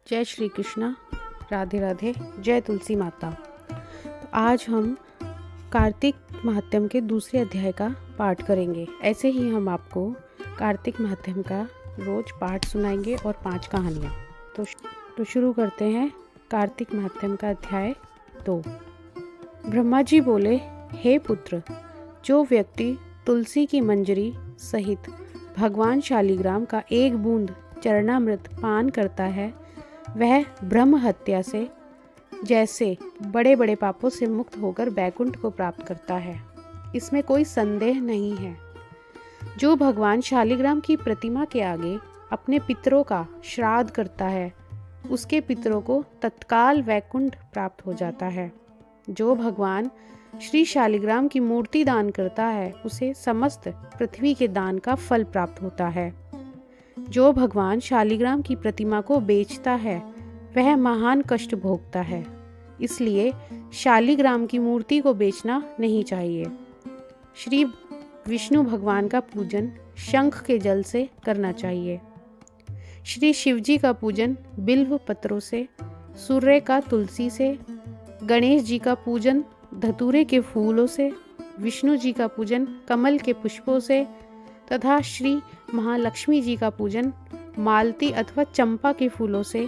जय श्री कृष्णा, राधे राधे, जय तुलसी माता। तो आज हम कार्तिक महात्म्य के दूसरे अध्याय का पाठ करेंगे। ऐसे ही हम आपको कार्तिक महात्म्य का रोज पाठ सुनाएंगे और 5 कहानियाँ। तो शुरू करते हैं कार्तिक महात्म्य का अध्याय 2। ब्रह्मा जी बोले, हे पुत्र, जो व्यक्ति तुलसी की मंजरी सहित भगवान शालिग्राम का एक बूंद चरणामृत पान करता है, वह ब्रह्म हत्या से जैसे बड़े बड़े पापों से मुक्त होकर बैकुंठ को प्राप्त करता है। इसमें कोई संदेह नहीं है। जो भगवान शालिग्राम की प्रतिमा के आगे अपने पितरों का श्राद्ध करता है, उसके पितरों को तत्काल वैकुंठ प्राप्त हो जाता है। जो भगवान श्री शालिग्राम की मूर्ति दान करता है, उसे समस्त पृथ्वी के दान का फल प्राप्त होता है। जो भगवान शालिग्राम की प्रतिमा को बेचता है, वह महान कष्ट भोगता है। इसलिए शालिग्राम की मूर्ति को बेचना नहीं चाहिए। श्री विष्णु भगवान का पूजन शंख के जल से करना चाहिए। श्री शिवजी का पूजन बिल्व पत्रों से, सूर्य का तुलसी से, गणेश जी का पूजन धतूरे के फूलों से, विष्णु जी का पूजन कमल के पुष्पों से तथा श्री महालक्ष्मी जी का पूजन मालती अथवा चंपा के फूलों से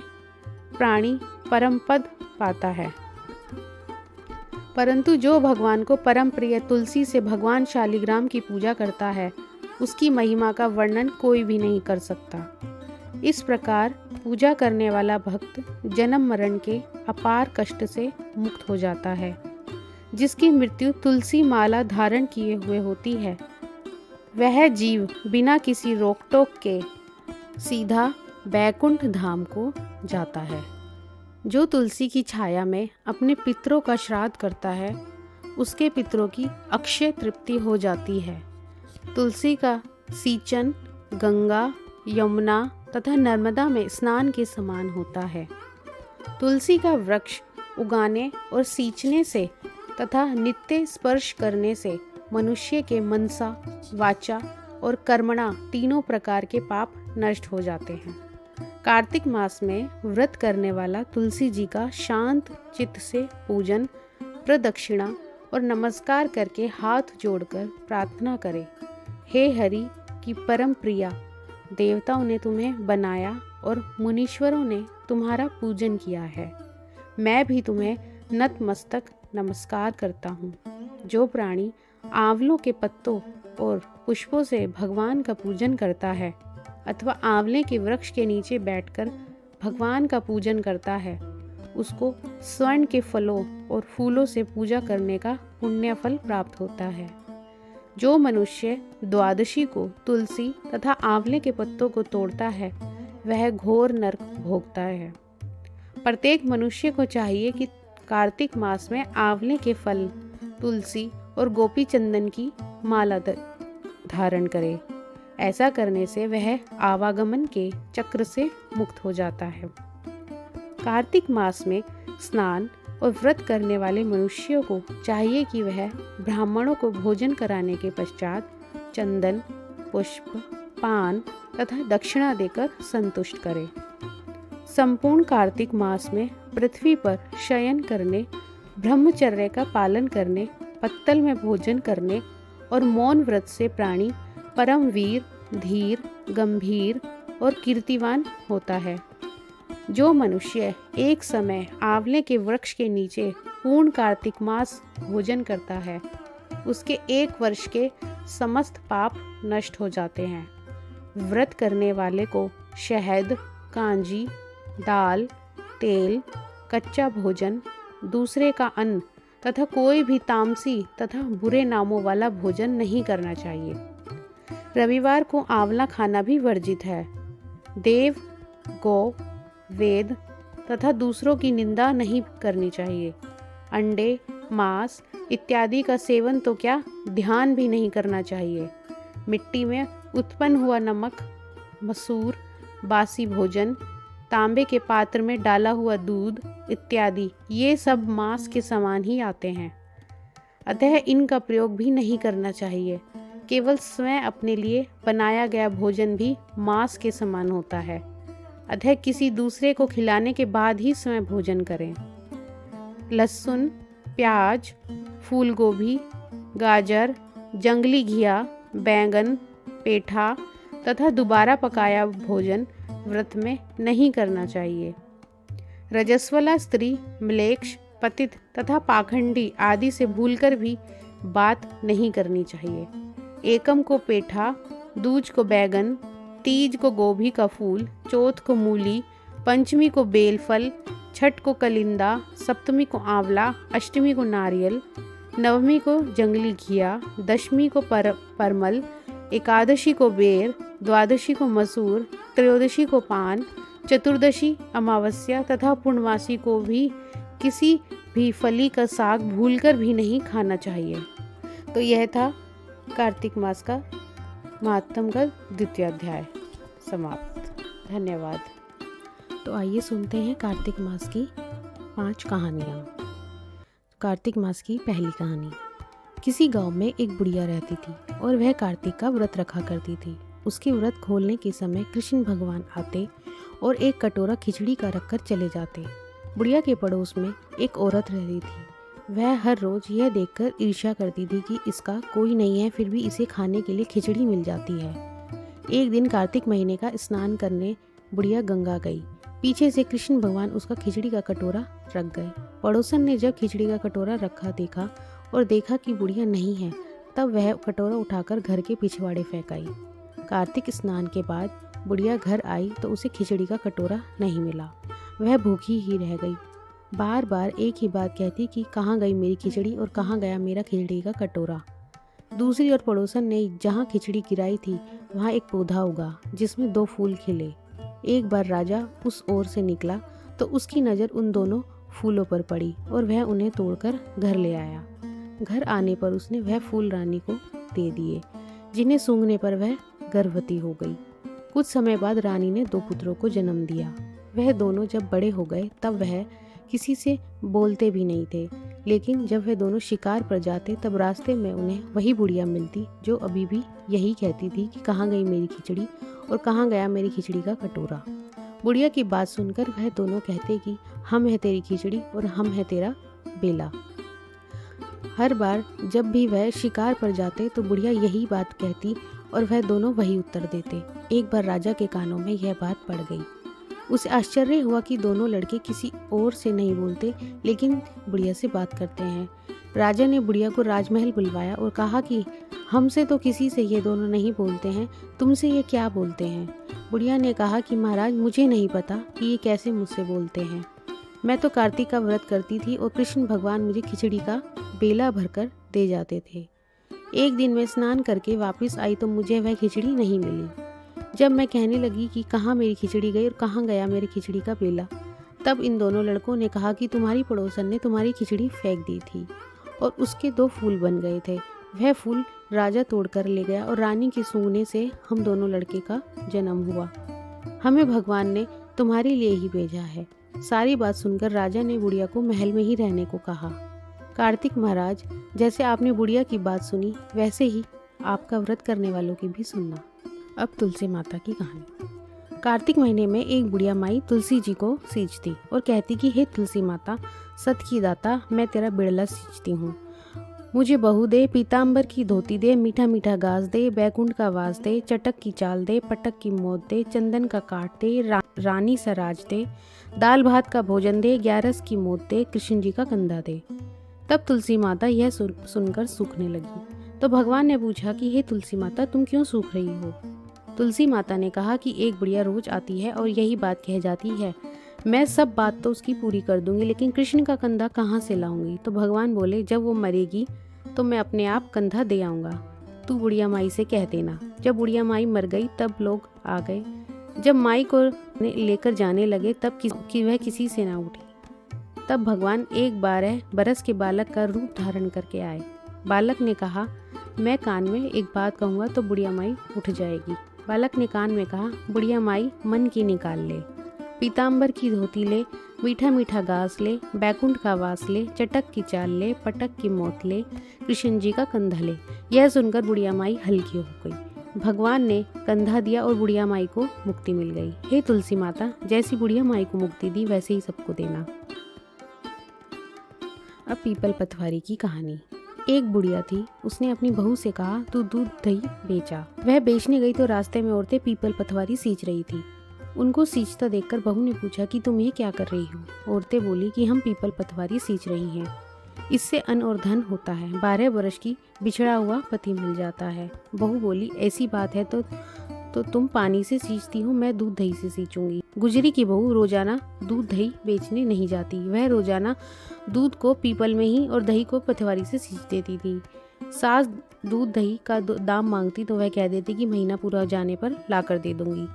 प्राणी परम पद पाता है। परंतु जो भगवान को परम प्रिय तुलसी से भगवान शालिग्राम की पूजा करता है, उसकी महिमा का वर्णन कोई भी नहीं कर सकता। इस प्रकार पूजा करने वाला भक्त जन्म मरण के अपार कष्ट से मुक्त हो जाता है। जिसकी मृत्यु तुलसी माला धारण किए हुए होती है, वह जीव बिना किसी रोक टोक के सीधा बैकुंठ धाम को जाता है। जो तुलसी की छाया में अपने पितरों का श्राद्ध करता है, उसके पितरों की अक्षय तृप्ति हो जाती है। तुलसी का सींचन गंगा, यमुना तथा नर्मदा में स्नान के समान होता है। तुलसी का वृक्ष उगाने और सींचने से तथा नित्य स्पर्श करने से मनुष्य के मनसा, वाचा और कर्मणा तीनों प्रकार के पाप नष्ट हो जाते हैं। कार्तिक मास में व्रत करने वाला तुलसी जी का शांत चित्त से पूजन, प्रदक्षिणा और नमस्कार करके हाथ जोड़कर प्रार्थना करे, हे हरि की परम प्रिया, देवताओं ने तुम्हें बनाया और मुनीश्वरों ने तुम्हारा पूजन किया है। मैं भी तुम्हें नतमस्तक नमस्कार करता हूँ। जो प्राणी आंवलों के पत्तों और पुष्पों से भगवान का पूजन करता है अथवा आंवले के वृक्ष के नीचे बैठकर भगवान का पूजन करता है, उसको स्वर्ण के फलों और फूलों से पूजा करने का पुण्य फल प्राप्त होता है। जो मनुष्य द्वादशी को तुलसी तथा आंवले के पत्तों को तोड़ता है, वह घोर नरक भोगता है। प्रत्येक मनुष्य को चाहिए कि कार्तिक मास में आंवले के फल, तुलसी और गोपी चंदन की माला धारण करे। ऐसा करने से वह आवागमन के चक्र से मुक्त हो जाता है। कार्तिक मास में स्नान और व्रत करने वाले मनुष्यों को चाहिए कि वह ब्राह्मणों को भोजन कराने के पश्चात चंदन, पुष्प, पान तथा दक्षिणा देकर संतुष्ट करे। संपूर्ण कार्तिक मास में पृथ्वी पर शयन करने, ब्रह्मचर्य का पालन करने, पत्तल में भोजन करने और मौन व्रत से प्राणी परम वीर, धीर, गंभीर और कीर्तिवान होता है। जो मनुष्य एक समय आंवले के वृक्ष के नीचे पूर्ण कार्तिक मास भोजन करता है, उसके 1 वर्ष के समस्त पाप नष्ट हो जाते हैं। व्रत करने वाले को शहद, कांजी, दाल, तेल, कच्चा भोजन, दूसरे का अन्न तथा कोई भी तामसी तथा बुरे नामों वाला भोजन नहीं करना चाहिए। रविवार को आंवला खाना भी वर्जित है। देव, गौ, वेद तथा दूसरों की निंदा नहीं करनी चाहिए। अंडे, मांस इत्यादि का सेवन तो क्या, ध्यान भी नहीं करना चाहिए। मिट्टी में उत्पन्न हुआ नमक, मसूर, बासी भोजन, तांबे के पात्र में डाला हुआ दूध इत्यादि, ये सब मांस के समान ही आते हैं। अतः इनका प्रयोग भी नहीं करना चाहिए। केवल स्वयं अपने लिए बनाया गया भोजन भी मांस के समान होता है। अतः किसी दूसरे को खिलाने के बाद ही स्वयं भोजन करें। लहसुन, प्याज, फूल गोभी, गाजर, जंगली घिया, बैंगन, पेठा तथा दोबारा पकाया भोजन व्रत में नहीं करना चाहिए। रजस्वला स्त्री, म्लेच्छ, पतित तथा पाखंडी आदि से भूलकर भी बात नहीं करनी चाहिए। एकम को पेठा, दूज को बैगन, तीज को गोभी का फूल, चौथ को मूली, पंचमी को बेलफल, छठ को कलिंदा, सप्तमी को आंवला, अष्टमी को नारियल, नवमी को जंगली घिया, दशमी को परमल, एकादशी को बेर, द्वादशी को मसूर, त्रयोदशी को पान, चतुर्दशी, अमावस्या तथा पूर्णमासी को भी किसी भी फली का साग भूलकर भी नहीं खाना चाहिए। तो यह था कार्तिक मास का महात्म का द्वितीय अध्याय समाप्त। धन्यवाद। तो आइए सुनते हैं कार्तिक मास की 5 कहानियाँ। कार्तिक मास की पहली कहानी। किसी गांव में एक बुढ़िया रहती थी और वह कार्तिक का व्रत रखा करती थी। उसके व्रत खोलने के समय कृष्ण भगवान आते और एक कटोरा खिचड़ी का रखकर चले जाते। बुढ़िया के पड़ोस में एक औरत रहती थी। वह हर रोज यह देखकर ईर्ष्या करती थी कि इसका कोई नहीं है, फिर भी इसे खाने के लिए खिचड़ी मिल जाती है। एक दिन कार्तिक महीने का स्नान करने बुढ़िया गंगा गई। पीछे से कृष्ण भगवान उसका खिचड़ी का कटोरा रख गए। पड़ोसन ने जब खिचड़ी का कटोरा रखा देखा और देखा कि बुढ़िया नहीं है, तब वह कटोरा उठाकर घर के पिछवाड़े फेंक आई। कार्तिक स्नान के बाद बुढ़िया घर आई तो उसे खिचड़ी का कटोरा नहीं मिला। वह भूखी ही रह गई। बार बार एक ही बात कहती कि कहाँ गई मेरी खिचड़ी और कहाँ गया मेरा खिचड़ी का कटोरा। दूसरी ओर पड़ोसन ने जहाँ खिचड़ी गिराई थी वहाँ एक पौधा उगा जिसमें 2 फूल खिले। एक बार राजा उस ओर से निकला तो उसकी नज़र उन दोनों फूलों पर पड़ी और वह उन्हें तोड़कर घर ले आया। घर आने पर उसने वह फूल रानी को दे दिए, जिन्हें सूंघने पर वह गर्भवती हो गई। कुछ समय बाद रानी ने 2 पुत्रों को जन्म दिया। वह दोनों जब बड़े हो गए तब वह किसी से बोलते भी नहीं थे, लेकिन जब वह दोनों शिकार पर जाते तब रास्ते में उन्हें वही बुढ़िया मिलती जो अभी भी यही कहती थी कि कहाँ गई मेरी खिचड़ी और कहाँ गया मेरी खिचड़ी का कटोरा। बुढ़िया की बात सुनकर वह दोनों कहते कि हम है तेरी खिचड़ी और हम है तेरा बेला। हर बार जब भी वह शिकार पर जाते तो बुढ़िया यही बात कहती और वह दोनों वही उत्तर देते। एक बार राजा के कानों में यह बात पड़ गई। उसे आश्चर्य हुआ कि दोनों लड़के किसी और से नहीं बोलते लेकिन बुढ़िया से बात करते हैं। राजा ने बुढ़िया को राजमहल बुलवाया और कहा कि हमसे तो किसी से ये दोनों नहीं बोलते हैं, तुमसे ये क्या बोलते हैं। बुढ़िया ने कहा कि महाराज मुझे नहीं पता कि ये कैसे मुझसे बोलते हैं। मैं तो कार्तिक का व्रत करती थी और कृष्ण भगवान मुझे खिचड़ी का बेला भरकर दे जाते थे। एक दिन मैं स्नान करके वापस आई तो मुझे वह खिचड़ी नहीं मिली। जब मैं कहने लगी कि कहाँ मेरी खिचड़ी गई और कहाँ गया मेरी खिचड़ी का बेला, तब इन दोनों लड़कों ने कहा कि तुम्हारी पड़ोसन ने तुम्हारी खिचड़ी फेंक दी थी और उसके 2 फूल बन गए थे। वह फूल राजा तोड़कर ले गया और रानी के सूंघने से हम दोनों लड़के का जन्म हुआ। हमें भगवान ने तुम्हारे लिए ही भेजा है। सारी बात सुनकर राजा ने बुढ़िया को महल में ही रहने को कहा। कार्तिक महाराज, जैसे आपने बुढ़िया की बात सुनी वैसे ही आपका व्रत करने वालों की भी सुनना। अब तुलसी माता की कहानी। कार्तिक महीने में एक बुढ़िया माई तुलसी जी को सींचती और कहती कि हे तुलसी माता, सत की दाता, मैं तेरा बिड़ला सींचती हूँ। मुझे बहू दे, पीताम्बर की धोती दे, मीठा मीठा घास दे, बैकुंठ का वास दे, चटक की चाल दे, पटक की मौत दे, चंदन का काट दे, रानी सराज दे, दाल भात का भोजन दे, 11 की मौत दे, कृष्ण जी का कंधा दे। तब तुलसी माता यह सुनकर सूखने लगी। तो भगवान ने पूछा कि हे तुलसी माता, तुम क्यों सूख रही हो। तुलसी माता ने कहा कि एक बुढ़िया रोज आती है और यही बात कह जाती है, मैं सब बात तो उसकी पूरी कर दूंगी लेकिन कृष्ण का कंधा कहाँ से लाऊंगी। तो भगवान बोले, जब वो मरेगी तो मैं अपने आप कंधा दे आऊँगा, तू बुढ़िया माई से कह देना। जब बुढ़िया माई मर गई तब लोग आ गए। जब माई को लेकर जाने लगे तब वह किसी से ना उठी। तब भगवान एक 12 बरस के बालक का रूप धारण करके आए। बालक ने कहा, मैं कान में एक बात कहूँगा तो बुढ़िया माई उठ जाएगी। बालक ने कान में कहा, बुढ़िया माई मन की निकाल ले, पीताम्बर की धोती ले, मीठा मीठा घास ले, बैकुंठ का वास ले, चटक की चाल ले, पटक की मौत ले, कृष्ण जी का कंधा ले। यह सुनकर बुढ़िया माई हल्की हो गई। भगवान ने कंधा दिया और बुढ़िया माई को मुक्ति मिल गई। हे तुलसी माता, जैसी बुढ़िया माई को मुक्ति दी वैसे ही सबको देना। अब पीपल पतवारी की कहानी। एक बुढ़िया थी, उसने अपनी बहू से कहा तू दूध दही बेचा। वह बेचने गई तो रास्ते में औरतें पीपल पतवारी सींच रही थी। उनको सींचता देखकर बहू ने पूछा कि तुम ये क्या कर रही हो। औरतें बोली कि हम पीपल पतवारी सींच रही हैं, इससे अन्न और धन होता है, 12 वर्ष की बिछड़ा हुआ पति मिल जाता है। बहू बोली ऐसी बात है तो तुम पानी से सींचती हो, मैं दूध दही से सींचूंगी। गुजरी की बहू रोजाना दूध दही बेचने नहीं जाती, वह रोजाना दूध को पीपल में ही और दही को पतवारी से सींच देती थी। सास दूध दही का दाम मांगती तो वह कह देती कि महीना पूरा हो जाने पर ला कर दे दूंगी।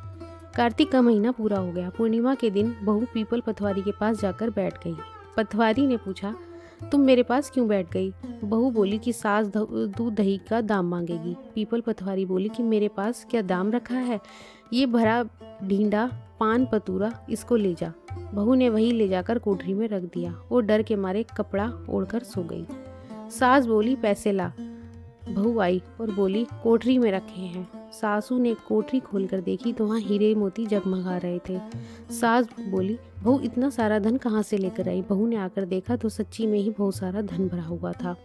कार्तिक का महीना पूरा हो गया। पूर्णिमा के दिन बहू पीपल पतवारी के पास जाकर बैठ गई। पतवारी ने पूछा तुम मेरे पास क्यों बैठ गई। बहू बोली कि सास दूध दही का दाम मांगेगी। पीपल पतवारी बोली कि मेरे पास क्या दाम रखा है, ये भरा ढींडा पान पतूरा, इसको ले जा। बहू ने वही ले जाकर कोठरी में रख दिया और डर के मारे कपड़ा ओढ़कर सो गई। सास बोली पैसे ला। बहू आई और बोली कोठरी में रखे हैं। सासू ने कोठरी खोलकर देखी तो वहाँ हीरे मोती जगमगा रहे थे। सास बोली बहू इतना सारा धन कहाँ से लेकर आई। बहू ने आकर देखा तो सच्ची में ही बहुत सारा धन भरा हुआ था।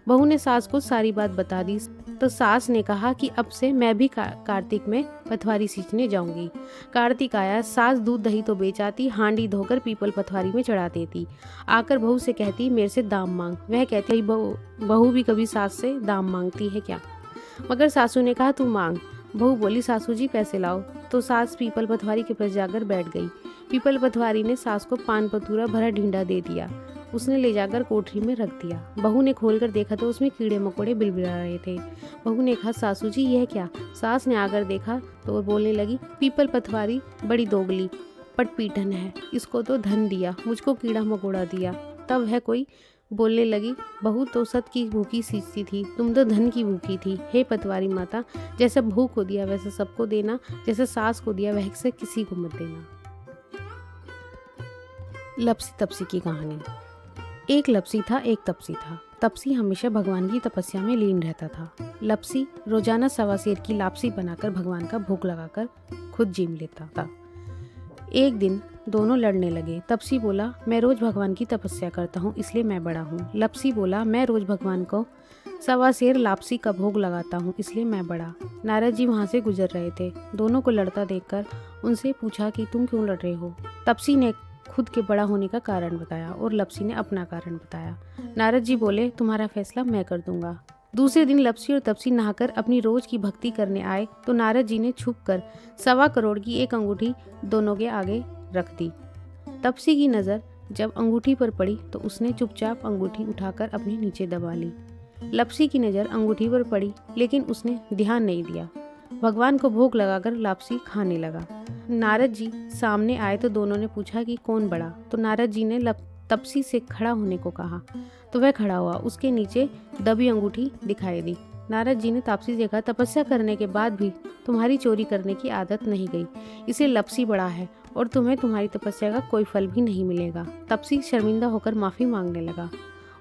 बहू ने सास को सारी बात बता दी तो सास ने कहा कि अब से मैं भी कार्तिक में पतवारी सींचने जाऊंगी। कार्तिक आया, सास दूध दही तो बेचाती, हांडी धोकर पीपल पतवारी में चढ़ा देती। आकर बहू से कहती मेरे से दाम मांग। वह कहती बहू भी कभी सास से दाम मांगती है क्या। मगर सासू ने कहा तू मांग। बहू बोली सासू जी पैसे लाओ। तो सास पीपल पतवारी के पास जाकर बैठ गई। पीपल पतवारी ने सास को पान पतूरा भरा ढींडा दे दिया। उसने ले जाकर कोठरी में रख दिया। बहू ने खोलकर देखा तो उसमें कीड़े मकोड़े बिलबिला रहे थे। बहू ने कहा सासू जी यह क्या। सास ने आकर देखा तो बोलने लगी पीपल पतवारी बड़ी दोगली पटपीटन है, इसको तो धन दिया, मुझको कीड़ा मकोड़ा दिया। तब वह कोई बोलने लगी बहू तो सत की भूखी सींचती थी, तुम तो धन की भूखी थी। हे पतवारी माता, जैसा बहू को दिया वैसे सबको देना, जैसे सास को दिया वैसे किसी को मत देना। लपसी तपसी की कहानी। एक लपसी था, एक तपसी था। तपसी हमेशा भगवान की तपस्या में लीन रहता था। लपसी रोजाना सवा सेर की लापसी बनाकर भगवान का भोग लगाकर खुद जीम लेता था। एक दिन दोनों लड़ने लगे। तपसी बोला मैं रोज भगवान की तपस्या करता हूँ इसलिए मैं बड़ा हूँ। लपसी बोला मैं रोज भगवान को सवा सेर लापसी का भोग लगाता हूँ इसलिए मैं बड़ा। नारद जी वहाँ से गुजर रहे थे। दोनों को लड़ता देखकर उनसे पूछा कि तुम क्यों लड़ रहे हो। तपसी ने खुद के बड़ा होने का कारण बताया और लपसी ने अपना कारण बताया। नारद जी बोले तुम्हारा फैसला मैं कर दूंगा। दूसरे दिन लपसी और तपसी नहाकर अपनी रोज की भक्ति करने आए तो नारद जी ने छुपकर 1.25 करोड़ की एक अंगूठी दोनों के आगे रख दी। तपसी की नज़र जब अंगूठी पर पड़ी तो उसने चुपचाप अंगूठी उठाकर अपने नीचे दबा ली। लपसी की नज़र अंगूठी पर पड़ी लेकिन उसने ध्यान नहीं दिया। भगवान को भोग लगाकर लापसी खाने लगा। नारद जी सामने आए तो दोनों ने पूछा कि कौन बड़ा। तो नारद जी ने तपसी से खड़ा होने को कहा तो वह खड़ा हुआ। उसके नीचे दबी अंगूठी दिखाई दी। नारद जी ने तापसी से कहा तपस्या करने के बाद भी तुम्हारी चोरी करने की आदत नहीं गई, इसे लपसी बड़ा है और तुम्हें तुम्हारी तपस्या का कोई फल भी नहीं मिलेगा। तपसी शर्मिंदा होकर माफी मांगने लगा।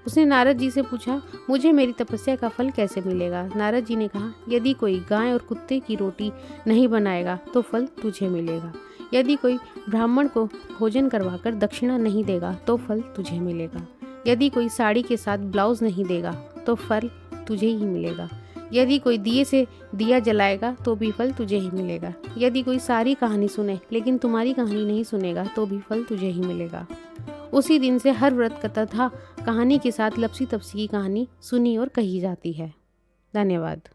उसने नारद जी से पूछा मुझे मेरी तपस्या का फल कैसे मिलेगा। नारद जी ने कहा यदि कोई गाय और कुत्ते की रोटी नहीं बनाएगा तो फल तुझे मिलेगा। यदि कोई ब्राह्मण को भोजन करवाकर दक्षिणा नहीं देगा तो फल तुझे मिलेगा। यदि कोई साड़ी के साथ ब्लाउज नहीं देगा तो फल तुझे ही मिलेगा। यदि कोई दिए से दिया जलाएगा तो भी फल तुझे ही मिलेगा। यदि कोई सारी कहानी सुने लेकिन तुम्हारी कहानी नहीं सुनेगा तो भी फल तुझे ही मिलेगा। उसी दिन से हर व्रत कथा कहानी के साथ लपसी तपसी की कहानी सुनी और कही जाती है। धन्यवाद।